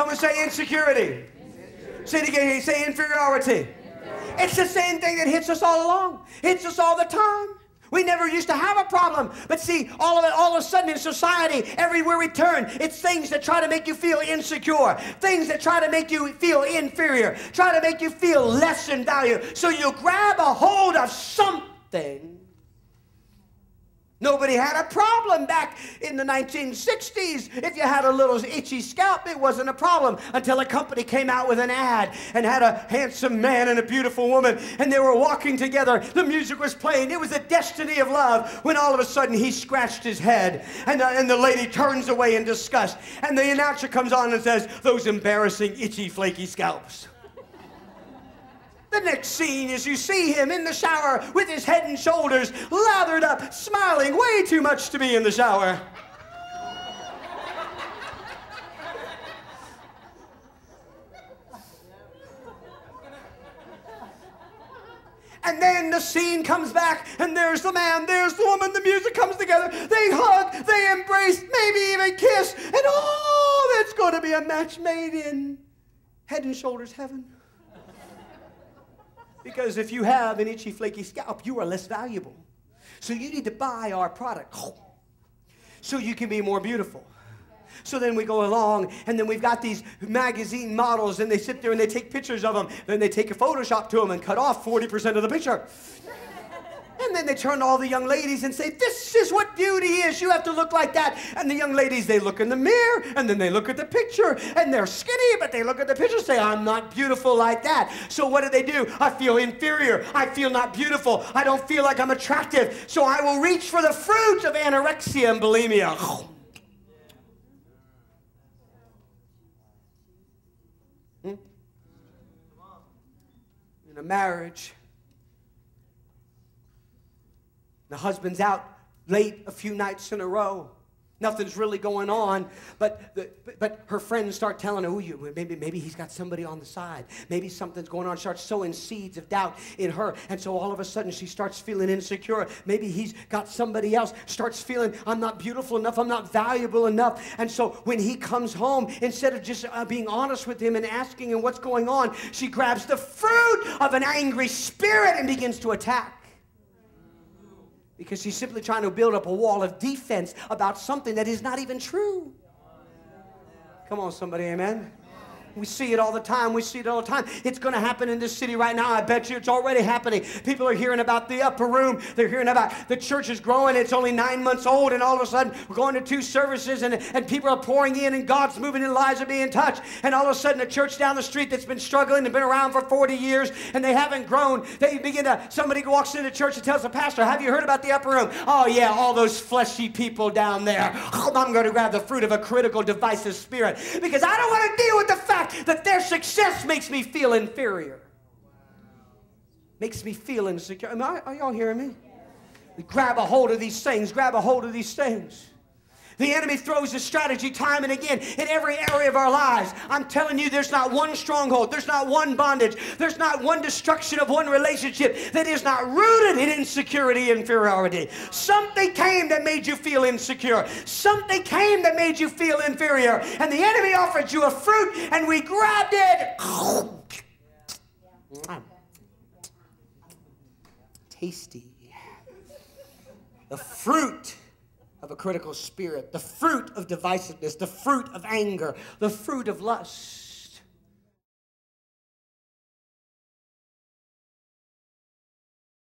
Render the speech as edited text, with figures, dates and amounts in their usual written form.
Someone say insecurity. Say it again. Say inferiority. It's the same thing that hits us all along. Hits us all the time. We never used to have a problem. But see, all of a sudden in society, everywhere we turn, it's things that try to make you feel insecure. Things that try to make you feel inferior. Try to make you feel less in value. So you grab a hold of something. Nobody had a problem back in the 1960s. If you had a little itchy scalp, it wasn't a problem until a company came out with an ad and had a handsome man and a beautiful woman, and they were walking together. The music was playing. It was the destiny of love, when all of a sudden he scratched his head, and the lady turns away in disgust, and the announcer comes on and says, "Those embarrassing, itchy, flaky scalps." The next scene is you see him in the shower with his head and shoulders lathered up, smiling way too much to be in the shower. And then the scene comes back, and there's the man, there's the woman, the music comes together, they hug, they embrace, maybe even kiss, and oh, that's going to be a match made in Head and Shoulders heaven. Because if you have an itchy, flaky scalp, you are less valuable. So you need to buy our product so you can be more beautiful. So then we go along, and then we've got these magazine models, and they sit there and they take pictures of them. Then they take a Photoshop to them and cut off 40% of the picture. And then they turn to all the young ladies and say, "This is what beauty is. You have to look like that." And the young ladies, they look in the mirror, and then they look at the picture, and they're skinny, but they look at the picture and say, "I'm not beautiful like that." So what do? I feel inferior. I feel not beautiful. I don't feel like I'm attractive. So I will reach for the fruit of anorexia and bulimia. In a marriage, the husband's out late a few nights in a row. Nothing's really going on, but her friends start telling her, "Oh, maybe he's got somebody on the side. Maybe something's going on." Starts sowing seeds of doubt in her, and so all of a sudden she starts feeling insecure. Maybe he's got somebody else. Starts feeling, "I'm not beautiful enough. I'm not valuable enough." And so when he comes home, instead of just being honest with him and asking him what's going on, she grabs the fruit of an angry spirit and begins to attack. Because she's simply trying to build up a wall of defense about something that is not even true. Come on, somebody, amen? We see it all the time. We see it all the time. It's going to happen in this city right now. I bet you it's already happening. People are hearing about the upper room. They're hearing about the church is growing. It's only 9 months old, and all of a sudden we're going to 2 services, and people are pouring in, and God's moving, and lives are being touched. And all of a sudden a church down the street that's been struggling and been around for 40 years, and they haven't grown, somebody walks into church and tells the pastor, "Have you heard about the upper room?" "Oh yeah, all those fleshy people down there." I'm going to grab the fruit of a critical, divisive spirit, because I don't want to deal with the fact that their success makes me feel inferior. Makes me feel insecure. Are y'all hearing me? We grab a hold of these things. Grab a hold of these things. The enemy throws a strategy time and again in every area of our lives. I'm telling you, there's not one stronghold. There's not one bondage. There's not one destruction of one relationship that is not rooted in insecurity and inferiority. Something came that made you feel insecure. Something came that made you feel inferior. And the enemy offered you a fruit, and we grabbed it. Tasty. The fruit of a critical spirit, the fruit of divisiveness, the fruit of anger, the fruit of lust.